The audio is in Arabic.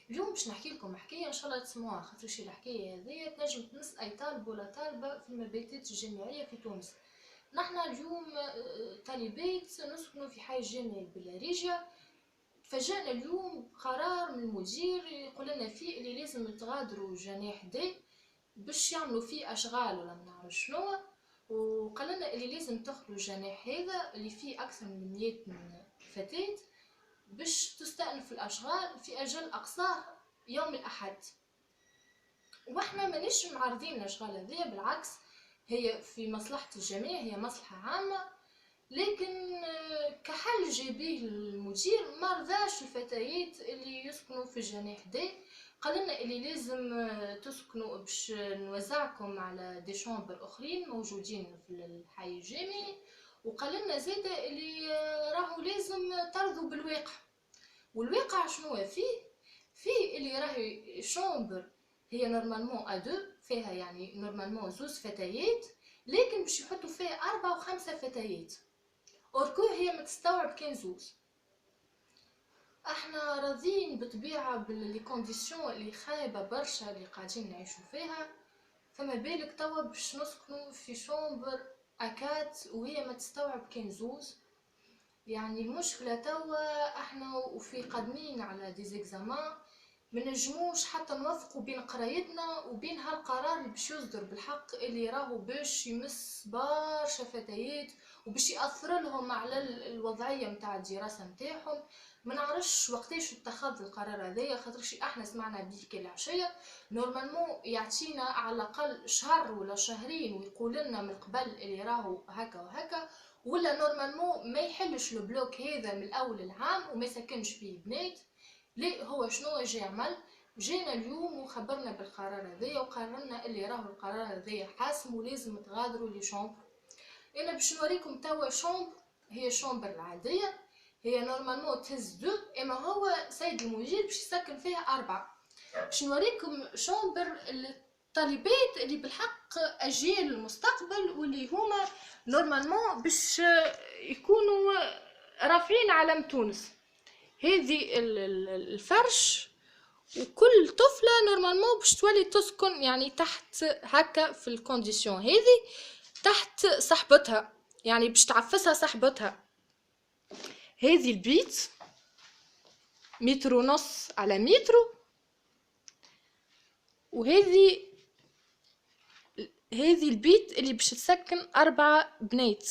اليوم باش نحكي لكم حكايه ان شاء الله تسمعوها، خاطرش الحكايه هذه تنجم تمس اي طالب ولا طالبه في المبيتات الجامعيه في تونس. نحنا اليوم طالبات نسكنوا في حي الجامعي بالريجيا. تفاجأنا اليوم قرار من المدير يقول لنا فيه اللي لازم تغادروا جناح دي باش يعملوا فيه اشغال ولا ما نعرف شنو. وقال لنا اللي لازم تاخذوا الجناح هذا اللي فيه اكثر من 100 فتاة باش تستأنف الأشغال في أجل أقصاه يوم الأحد. واحنا مانيش معارضين الأشغال هذيا، بالعكس هي في مصلحة الجميع، هي مصلحة عامة. لكن كحل جابيه المدير ما رضاش الفتيات اللي يسكنوا في الجناح دي. قال لنا اللي لازم تسكنوا باش نوزعكم على دي شامبر اخرين موجودين في الحي الجامعي. وقال لنا زاده اللي راهو لازم ترضوا بالواقع. والواقع شنو فيه اللي راهي شومبر هي نورمالمون ا2 فيها، يعني نورمالمون زوز فتيات، لكن باش يحطوا فيها 4 و5 فتيات، اوركو هي ما تستوعب كان زوز. احنا راضيين بطبيعه باللي كونديسيون اللي خايبه برشا اللي قاعدين نعيشوا فيها، فما بالك توا باش نسكنوا في شومبر اكات وهي ما تستوعب كان زوز. يعني المشكلة توا احنا وفي قادمين على ديزيكزامان، منجموش حتى نوفقوا بين قرايتنا وبين هالقرار اللي باش يصدر بالحق اللي راهو باش يمس برشا فتيات وباش يأثر لهم على الوضعية متاع الدراسة متاعهم. ما نعرفش وقتاش اتخذ القرار هذايا، خاطرش احنا سمعنا بيه العشية. نورمالمون يعطينا على الاقل شهر ولا شهرين ويقول لنا من قبل اللي راهو هكا وهكا، ولا نورمالمون ما يحلش البلوك هذا من الاول العام وما يسكنش فيه بنات. ليه هو شنو جا يعمل؟ جينا اليوم وخبرنا بالقرار هذايا وقررنا اللي راهو القرار هذايا حاسم ولازم تغادروا لي شومبر. انا باش نوريكم توا شومبر، هي شومبر العاديه، هي نورمالمون تهز دو، اما هو سيد المدير باش يسكن فيها 4. باش نوريكم شومبر الطالبات اللي بالحق اجيال المستقبل واللي هما نورمالمون باش يكونوا رافعين علم تونس. هذه الفرش، وكل طفله نورمالمون باش تولي تسكن يعني تحت هكا في الكونديسيون هذه، تحت صاحبتها، يعني باش تعفسها صاحبتها. هذه البيت متر ونص على مترو، وهذه البيت اللي باش تسكن 4 بنات.